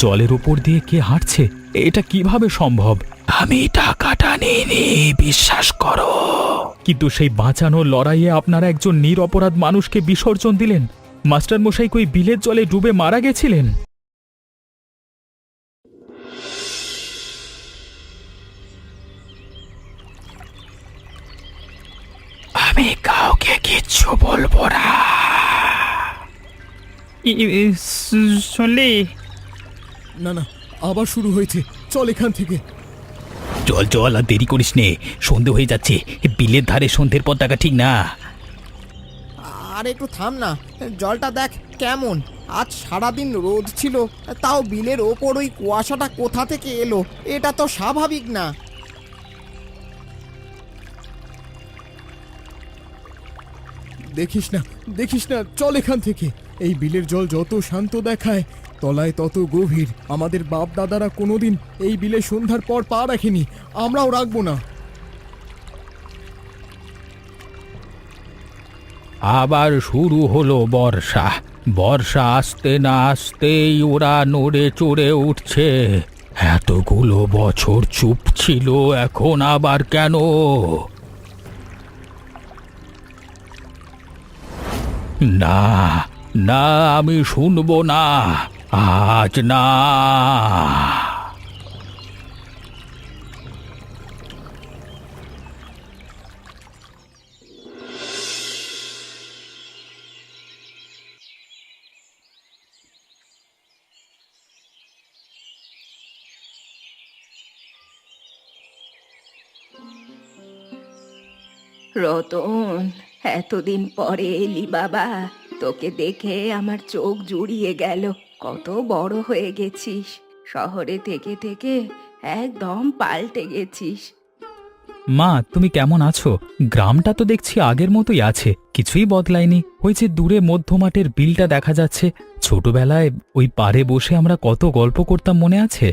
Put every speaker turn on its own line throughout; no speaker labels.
জলের উপর দিয়ে কে হাঁটছে? এটা কিভাবে সম্ভব? আমি টাকাটা নিইনি, বিশ্বাস করো। কিন্তু সেই বাঁচানোর লড়াইয়ে আপনারা একজন নিরপরাধ মানুষকে বিসর্জন দিলেন। মাস্টার মশাই কই বিলের জলে ডুবে মারা গেছিলেন? আমি কাউকে কিচ্ছু বলবো না। শুনলি?
না না, আবার শুরু হয়েছে। চল এখান থেকে।
চল চল, আর দেরি করিস নে, সন্ধে হয়ে যাচ্ছে। বিলের ধারে সন্ধ্যের পর থাকা ঠিক না।
আর একটু থাম না, জলটা দেখ কেমন। আজ সারাদিন রোদ ছিল, তাও বিলের ওপর ওই কুয়াশাটা কোথা থেকে এলো? এটা তো স্বাভাবিক না।
দেখিস না, দেখিস না, চল এখান থেকে। এই বিলের জল যত শান্ত দেখায়, তলায় তত গভীর। আমাদের বাপ দাদারা কোনোদিন এই বিলে সন্ধ্যার পর পা রাখেনি, আমরাও রাখবো না।
আবার শুরু হলো বর্ষা। বর্ষা আসতে না আসতেই ওরা নড়ে চড়ে উঠছে। এতগুলো বছর চুপ ছিল, এখন আবার কেন? না না, আমি শুনবো না, আজ না।
রতন, এতদিন পরে এলি বাবা। তোকে দেখে আমার চোখ জুড়িয়ে গেল। কত বড় হয়ে গেছিস, শহরে থেকে থেকে একদম পাল্টে গেছিস।
মা, তুমি কেমন আছো? গ্রামটা তো দেখছি আগের মতোই আছে, কিছুই বদলায়নি। ওই যে দূরে মধ্যমাঠের বিলটা দেখা যাচ্ছে, ছোটবেলায় ওই পাড়ে বসে আমরা কত গল্প করতাম, মনে আছে?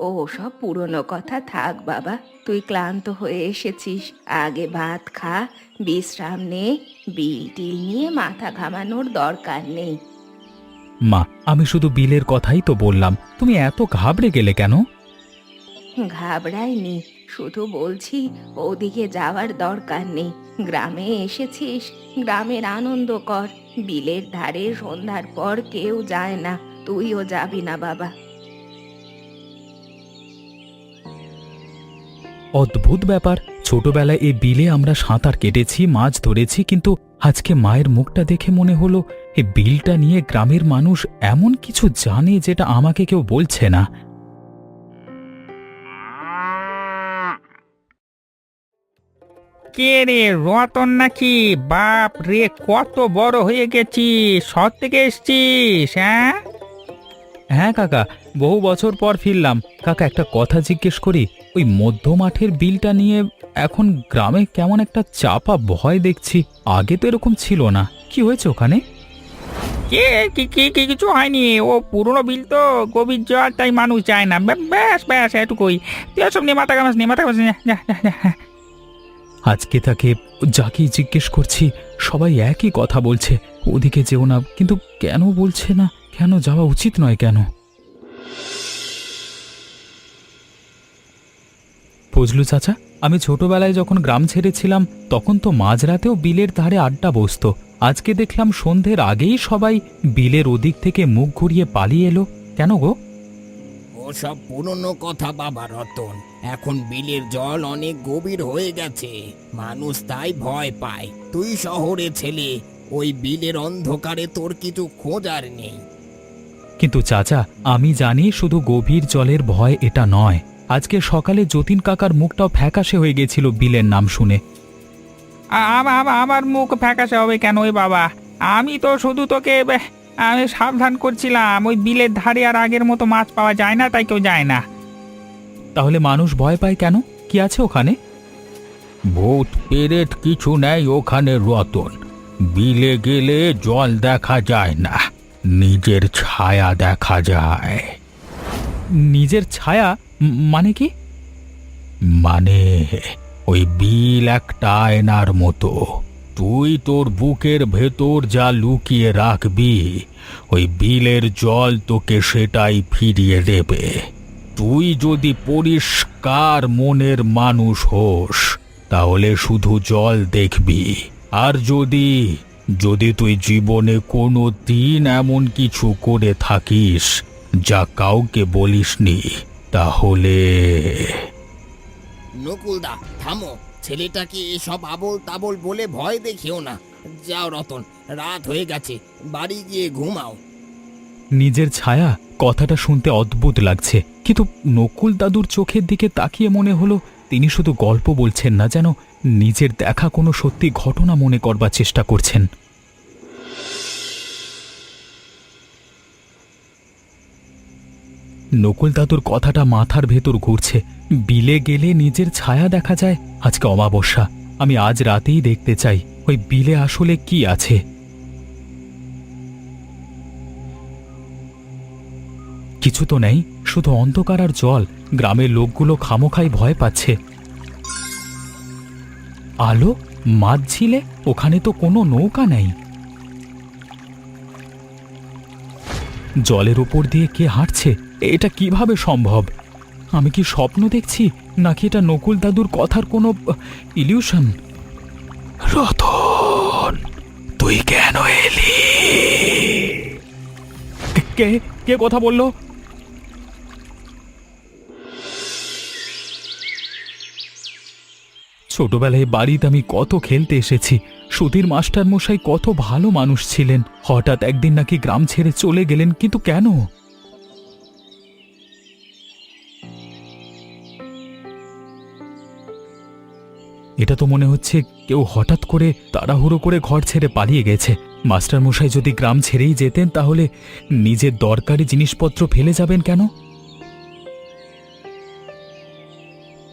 ও সব পুরনো কথা থাক বাবা, তুই ক্লান্ত হয়ে এসেছিস, আগে ভাত খা, বিশ্রাম নে। বিল টিল নিয়ে মাথা ঘামানোর দরকার নেই।
মা, আমি শুধু বিলের কথাই তো বললাম, তুমি এত ঘাবড়ে গেলে কেন?
ঘাবড়াইনি, শুধু বলছি ওদিকে যাওয়ার দরকার নেই। গ্রামে এসেছিস, গ্রামের আনন্দ কর। বিলের ধারে সন্ধ্যার পর কেউ যায় না, তুইও যাবি না বাবা।
অদ্ভুত ব্যাপার, ছোটবেলায় এই বিলে আমরা সাঁতার কেটেছি, মাছ ধরেছি, কিন্তু আজকে মায়ের মুখটা দেখে মনে হলো এই বিলটা নিয়ে গ্রামের মানুষ এমন কিছু জানে যেটা আমাকে কেউ বলছে না।
কে রে, রতন নাকি? বাপ রে, কত বড় হয়ে গেছিস! শহর থেকে এসছিস? হ্যাঁ
হ্যাঁ কাকা, বহু বছর পর ফিরলাম। কাকা, একটা কথা জিজ্ঞেস করি, ওই মধ্য মাঠের বিলটা নিয়ে এখন গ্রামে কেমন একটা চাপা ভয় দেখছি। আগে তো এরকম ছিল না, কি হয়েছে ওখানে?
কে কি কি কি কিছু হয়নি, ও পুরনো বিল তো, গভীর জল, তাই মানুষ যায় না। ব্যাস ব্যাস, এটুকুই। তুই সব নিয়ে মাথা ঘামাস নি, মাথা ঘামাস নি, যা, যা, যা।
আজকে তাকে যাকেই জিজ্ঞেস করছি সবাই একই কথা বলছে, ওদিকে যেও না। কিন্তু কেন বলছে না? কেন যাওয়া উচিত নয় কেন? ফজলু চাচা, আমি ছোটবেলায় যখন গ্রাম ছেড়েছিলাম তখন তো মাঝরাতেও বিলের ধারে আড্ডা বসতো। আজকে দেখলাম সন্ধ্যের আগেই সবাই বিলের ওদিক থেকে মুখ ঘুরিয়ে পালিয়ে এলো, কেন গো?
ওসব পুরনো কথা বাবা রতন, এখন বিলের জল অনেক গভীর হয়ে গেছে, মানুষ তাই ভয় পায়। তুই শহরে ছেলে, ওই বিলের অন্ধকারে তোর কিছু খোঁজার নেই।
কিন্তু চাচা, আমি জানি শুধু গভীর জলের ভয় এটা নয়। আজকে সকালে যতীন কাকার মুখটাও ফ্যাকাশে হয়ে গেছিল বিলের নাম শুনে।
আমার মুখ ফ্যাকাশে হবে কেন? ওই বাবা, আমি তো শুধু তোকে আমি সাবধান করছিলাম। ওই বিলের ধারে আর আগের মতো মাছ পাওয়া যায় না, তাই কেউ যায় না।
তাহলে মানুষ ভয় পায় কেন? কি আছে ওখানে? ভূত পেরেত কিছু নেই ওখানে রতন। বিলে গেলে জল দেখা যায় না, নিজের ছায়া দেখা যায়। নিজের ছায়া মানে কি? মানে ওই বিল একটা আয়নার মতো, তুই তোর বুকের ভেতর যা লুকিয়ে রাখবি ওই বিলের জল তোকে সেটাই ফিরিয়ে দেবে। তুই যদি পরিষ্কার মনের মানুষ হোস তাহলে শুধু জল দেখবি, আর যদি যদি তুই জীবনে কোনো দিন এমন কিছু করে থাকিস যা কাউকে বলিসনি তাহলে।
নকুলদা থামো, ছেলেটাকে এসব আবোল তাবোল বলে ভয় দেখিও না। যাও রতন, রাত হয়ে গেছে, বাড়ি গিয়ে ঘুমাও।
নিজের ছায়া কথাটা শুনতে অদ্ভুত লাগছে, কিন্তু নকুল দাদুর চোখের দিকে তাকিয়ে মনে হলো তিনি শুধু গল্প বলছেন না, যেন নিজের দেখা কোনো সত্যি ঘটনা মনে করবার চেষ্টা করছেন। নকুল দাদুর কথাটা মাথার ভেতর ঘুরছে। বিলে গেলে নিজের ছায়া দেখা যায়। আজকে অমাবস্যা, আমি আজ রাতেই দেখতে চাই ওই বিলে আসলে কি আছে। কিছু তো নেই, শুধু অন্ধকার আর জল। গ্রামের লোকগুলো খামোখাই ভয় পাচ্ছে। আলো, মাছ ঝিলে, ওখানে তো কোনো নৌকা নেই। জলের উপর দিয়ে কে হাঁটছে? এটা কিভাবে সম্ভব? আমি কি স্বপ্ন দেখছি, নাকি এটা নকুল দাদুর কথার কোনো ইলিউশন? রতন, তুই কেন এলি? কে কে কথা বললো? ছোটবেলায় বাড়িতে আমি কত খেলতে এসেছি। সুধীর মাস্টার মশাই কত ভালো মানুষ ছিলেন। হঠাৎ একদিন নাকি গ্রাম ছেড়ে চলে গেলেন, কিন্তু কেন? এটা তো মনে হচ্ছে কেউ হঠাৎ করে তাড়াহুড়ো করে ঘর ছেড়ে পালিয়ে গেছে। মাস্টার মশাই যদি গ্রাম ছেড়েই যেতেন তাহলে নিজের দরকারি জিনিসপত্র ফেলে যাবেন কেন?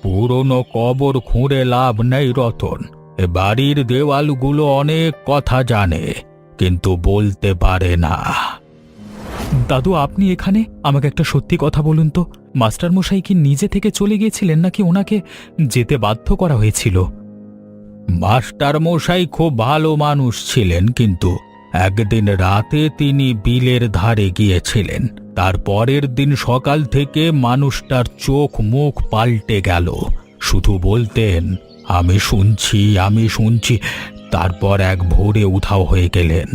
পুরনো কবর খুঁড়ে লাভ নেই রতন। এ বাড়ির দেওয়ালগুলো অনেক কথা জানে, কিন্তু বলতে পারে না। দাদু, আপনি এখানে? আমাকে একটা সত্যি কথা বলুন তো, মাস্টার মশাই কি নিজে থেকে চলে গিয়েছিলেন, নাকি ওনাকে যেতে বাধ্য করা হয়েছিল? মাস্টার মশাই খুব ভালো মানুষ ছিলেন, কিন্তু একদিন রাতে তিনি বিলের ধারে গিয়েছিলেন। তার পরের দিন সকাল থেকে মানুষটার চোখ মুখ পাল্টে গেল। শুধু বলতেন, আমি শুনছি, আমি শুনছি। তারপর এক ভোরে উধাও হয়ে গেলেন।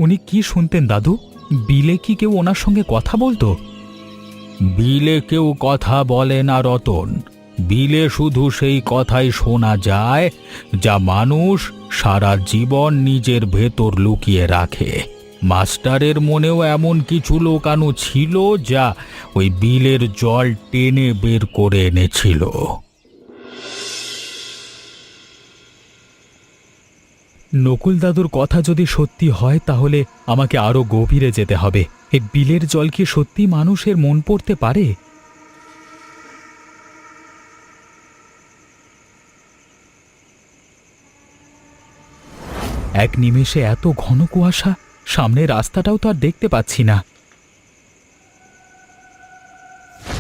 উনি কি শুনতেন দাদু? বিলে কি কেউ ওনার সঙ্গে কথা বলতো? বিলে কেউ কথা বলে না রতন। বিলে শুধু সেই কথাই শোনা যায় যা মানুষ সারা জীবন নিজের ভেতর লুকিয়ে রাখে। মাস্টারের মনেও এমন কিছু লোকানো ছিল যা ওই বিলের জল টেনে বের করে এনেছিল। নকুল দাদুর কথা যদি সত্যি হয় তাহলে আমাকে আরো গভীরে যেতে হবে। এই বিলের জল কি সত্যি মানুষের মন পড়তে পারে? এক নিমেষে এত ঘন কুয়াশা, সামনের রাস্তাটাও তো আর দেখতে পাচ্ছি না।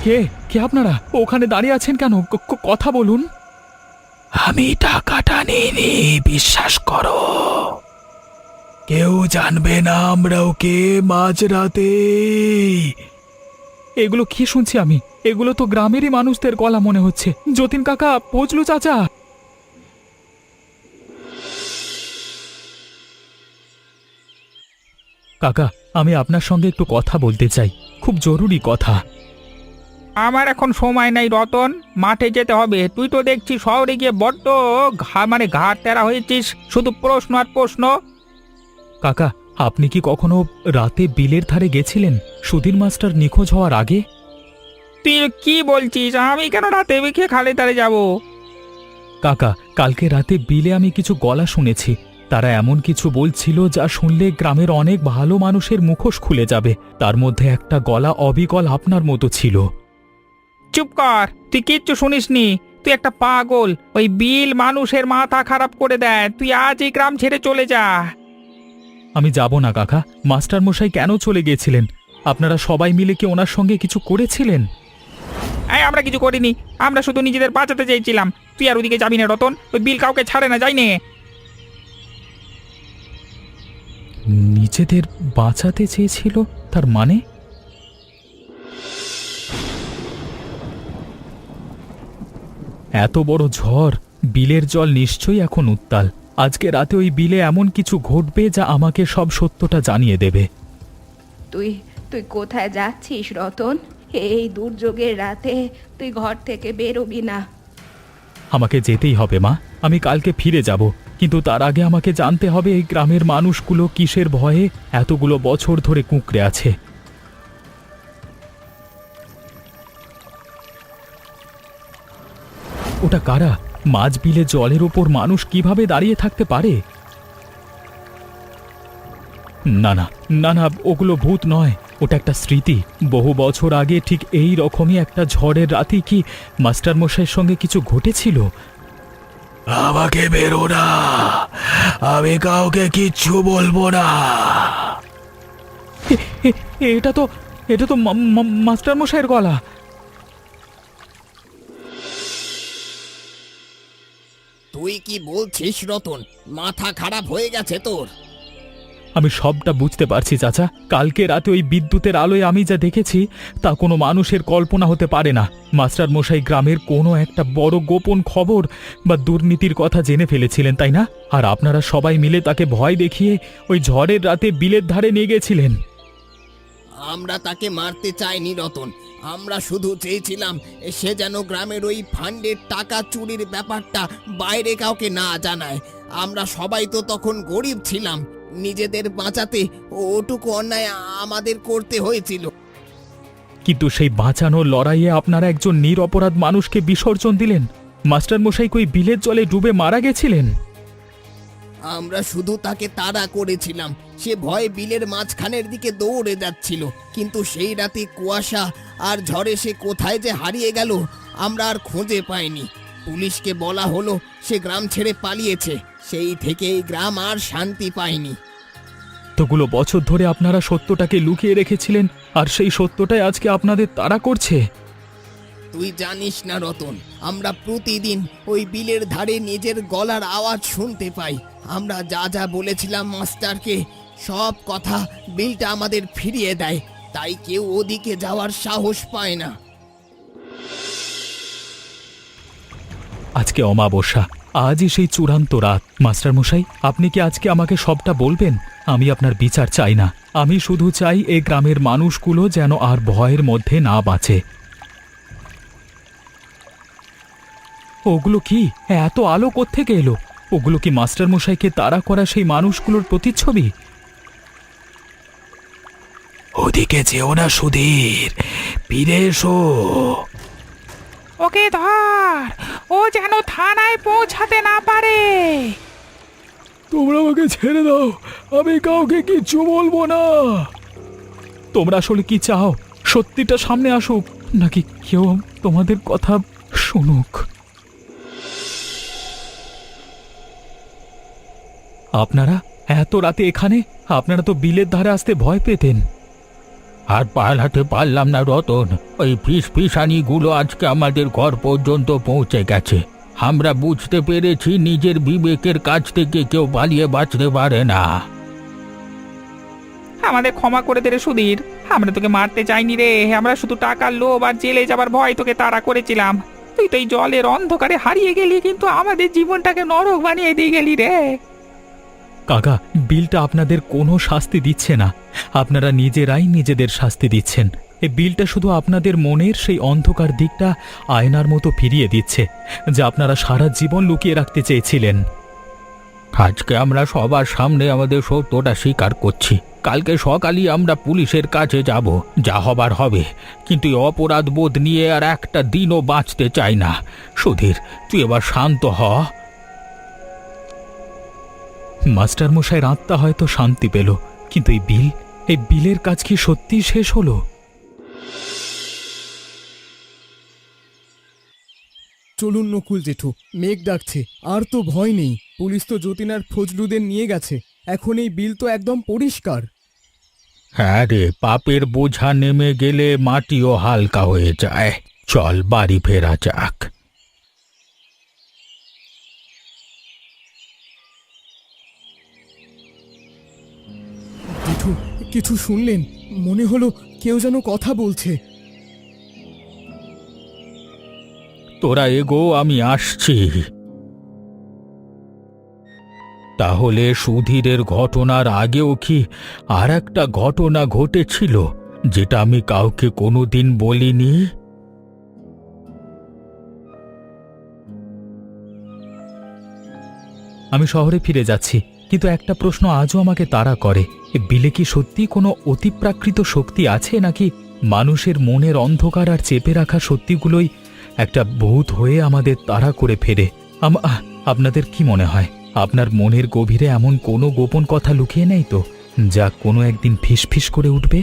কে কে আপনারা? ওখানে দাঁড়িয়ে আছেন কেন? কথা বলুন। আমি টাকাটা নিইনি, বিশ্বাস করো। কেউ জানবে না আমরা ওকে মাঝরাতে। এগুলো কি শুনছি আমি? এগুলো তো গ্রামেরই মানুষদের গলা মনে হচ্ছে। যতীন কাকা, ফজলু চাচা। কাকা, আমি আপনার সঙ্গে একটু কথা বলতে চাই, খুব জরুরি কথা।
আমার এখন সময় নাই রতন, মাঠে যেতে হবে। তুই তো দেখছি শহরে গিয়ে বড্ড ঘাট তেরা হয়েছিস, শুধু প্রশ্ন আর প্রশ্ন।
কাকা, আপনি কি কখনো রাতে বিলের ধারে গেছিলেন সুধীর মাস্টার নিখোঁজ হওয়ার আগে?
তুই কি বলছিস? আমি কেন রাতে বিখে খালে তারে যাব?
কাকা, কালকে রাতে বিলে আমি কিছু গলা শুনেছি। তারা এমন কিছু বলছিল যা শুনলে গ্রামের অনেক ভালো মানুষের মুখোশ খুলে যাবে। তার মধ্যে একটা গলা অবিকল আপনার মতো ছিল।
চুপ কর, তুই কিচ্ছু শুনিসনি। তুই একটা পাগল। ওই বিল মানুষের মাথা খারাপ করে দেয়। তুই আজ এই গ্রাম ছেড়ে চলে যা।
আমি যাব না কাকা। মাস্টার মশাই কেন চলে গিয়েছিলেন? আপনারা সবাই মিলে কি ওনার সঙ্গে কিছু করেছিলেন?
আমরা কিছু করিনি, আমরা শুধু নিজেদের বাঁচাতে চাইছিলাম। তুই আর ওদিকে যাবি না রতন, ওই বিল কাউকে ছাড়ে না, যাই নে।
নিজেদের বাঁচাতে চেয়েছিল, তার মানে? এত বড় ঝড়, বিলের জল নিশ্চয়ই এখন উত্তাল। আজকে রাতে ওই বিলে এমন কিছু ঘটবে যা আমাকে সব সত্যটা জানিয়ে দেবে।
তুই তুই কোথায় যাচ্ছিস রতন? এই দুর্যোগের রাতে তুই ঘর থেকে বেরোবি না।
আমাকে যেতেই হবে মা, আমি কালকে ফিরে যাব, কিন্তু তার আগে আমাকে জানতে হবে এই গ্রামের মানুষগুলো কিসের ভয়ে এতগুলো বছর ধরে কুঁকড়ে আছে। ওটা কারা? মাঝ বিলে জলের ওপর মানুষ কিভাবে দাঁড়িয়ে থাকতে পারে? না না না না, ওগুলো ভূত নয়, ওটা একটা স্মৃতি। বহু বছর আগে ঠিক এই রকমই একটা ঝড়ের রাতে কি মাস্টারমশাইয়ের সঙ্গে কিছু ঘটেছিল। আমাকে বেরো না, আমি কাউকে কিচ্ছু বলবো না। এটা তো মাস্টারমশাইয়ের গলা।
তুই কি বলছিস রতন? মাথা খারাপ হয়ে গেছে তোর?
আমি সবটা বুঝতে পারছি চাচা। কালকে রাতে ওই বিদ্যুতের আলোয় আমি যা দেখেছি তা কোনো মানুষের কল্পনা হতে পারে না। মাস্টারমশাই গ্রামের কোনো একটা বড় গোপন খবর বা দুর্নীতির কথা জেনে ফেলেছিলেন, তাই না? আর আপনারা সবাই মিলে তাকে ভয় দেখিয়ে ওই ঝড়ের রাতে বিলের ধারে নিয়ে গেছিলেন।
আমরা তাকে মারতে চাইনি রতন, আমরা শুধু চেয়েছিলাম সে যেন গ্রামের ওই ফান্ডের টাকা চুরির ব্যাপারটা বাইরে কাউকে না জানায়। আমরা সবাই তো তখন গরিব ছিলাম, নিজেদের বাঁচাতে ওটুকু অন্যায় আমাদের করতে হয়েছিল।
কিন্তু সেই বাঁচানোর লড়াইয়ে আপনারা একজন নিরপরাধ মানুষকে বিসর্জন দিলেন। মাস্টারমশাই কই বিলের জলে ডুবে মারা গেছিলেন?
আমরা শুধু তাকে তাড়া করেছিলাম, সে ভয়ে বিলের মাঝখানের দিকে দৌড়ে যাচ্ছিল। কিন্তু সেই রাতে কুয়াশা আর ঝড়ে সে কোথায় যে হারিয়ে গেল আমরা আর খুঁজে পাইনি। পুলিশকে বলা হলো সে গ্রাম ছেড়ে পালিয়েছে। সেই থেকে এই গ্রাম আর শান্তি পায়নি।
এতগুলো বছর ধরে আপনারা সত্যটাকে লুকিয়ে রেখেছিলেন, আর সেই সত্যটাই আজকে আপনাদের তাড়া করছে।
তুই জানিস না রতন, আমরা প্রতিদিন ওই বিলের ধারে নিজের গলার আওয়াজ শুনতে পাই। আমরা যা যা বলেছিলাম মাস্টারকে, সব কথা বিলটা আমাদের ফিরিয়ে দেয়, তাই কেউ ওদিকে যাওয়ার সাহস পায় না।
আজকে অমাবস্যা, আজই সেই চূড়ান্ত রাত। মাস্টারমশাই, আপনি কি আজকে আমাকে সবটা বলবেন? আমি আপনার বিচার চাই না, আমি শুধু চাই এই গ্রামের মানুষগুলো যেন আর ভয়ের মধ্যে না বাঁচে। ওগুলো কি? এত আলো কোত্থেকে এলো? ওগুলো কি মাস্টারমশাইকে তাড়া করা সেই মানুষগুলোর প্রতিচ্ছবি? ওদিকে যেও না সুধীর, ফিরে এসো।
ওকে ধর, ও যেন থানায় পৌঁছাতে না পারে।
তোমরা আমাকে ছেড়ে দাও, আমি কাউকে কিচ্ছু বলবো না। তোমরা আসলে কি চাও? সত্যিটা সামনে আসুক, নাকি কেউ তোমাদের কথা শুনুক? আপনারা এত রাতে এখানে? আপনারা তো বিলের ধারে আসতে ভয় পেতেন। আর পালাতে পারলাম না রতন, ওই ফিসফিসানিগুলো আজকে আমাদের ঘর পর্যন্ত পৌঁছে গেছে। আমরা বুঝতে পেরেছি নিজের বিবেকের কাছ থেকে কেউ পালিয়ে বাঁচতে পারে না।
আমাদের ক্ষমা করে দে রে সুধীর, আমরা তোকে মারতে চাইনি রে, আমরা শুধু টাকার লোভ আর জেলে যাবার ভয় তোকে তাড়া করেছিলাম। তুই তো এই জলের অন্ধকারে হারিয়ে গেলি, কিন্তু আমাদের জীবনটাকে নরক বানিয়ে দিয়ে গেলি রে।
কাকা, বিলটা আপনাদের কোনো শাস্তি দিচ্ছে না, আপনারা নিজেরাই নিজেদের শাস্তি দিচ্ছেন। এই বিলটা শুধু আপনাদের মনের সেই অন্ধকার দিকটা আয়নার মতো ফিরিয়ে দিচ্ছে, যা আপনারা সারা জীবন লুকিয়ে রাখতে চেয়েছিলেন। আজকে আমরা সবার সামনে আমাদের সত্যটা স্বীকার করছি। কালকে সকালেই আমরা পুলিশের কাছে যাব, যা হবার হবে। কিন্তু এই অপরাধ বোধ নিয়ে আর একটা দিনও বাঁচতে চাই না। সুধীর, তুই এবার শান্ত হ। মাস্টারমশাইয়ের আত্মা হয়তো শান্তি পেল, কিন্তু এই বিলের কাজ কি সত্যি শেষ হলো?
চলুন নকুল জেঠু, মেঘ ডাকছে, আর তো ভয় নেই। পুলিশ তো যতীন আর ফজলুদের নিয়ে গেছে, এখন এই বিল তো একদম পরিষ্কার।
হ্যাঁ রে, পাপের বোঝা নেমে গেলে মাটিও হালকা হয়ে যায়। চল বাড়ি ফেরা যাক।
কিছু শুনলেন? মনে হলো কেউ যেন কথা বলছে।
তোরা এগো, আমি আসছি। তাহলে সুধীরের ঘটনার আগেও কি আর একটা ঘটনা ঘটেছিল, যেটা আমি কাউকে কোনোদিন বলিনি? আমি শহরে ফিরে যাচ্ছি, কিন্তু একটা প্রশ্ন আজও আমাকে তাড়া করে। এ বিলে কি সত্যি কোনো অতিপ্রাকৃত শক্তি আছে, নাকি মানুষের মনের অন্ধকার আর চেপে রাখা সত্যিগুলোই একটা ভূত হয়ে আমাদের তাড়া করে ফেরে? আপনাদের কি মনে হয়, আপনার মনের গভীরে এমন কোনো গোপন কথা লুকিয়ে নেই তো, যা কোনো একদিন ফিসফিস করে উঠবে?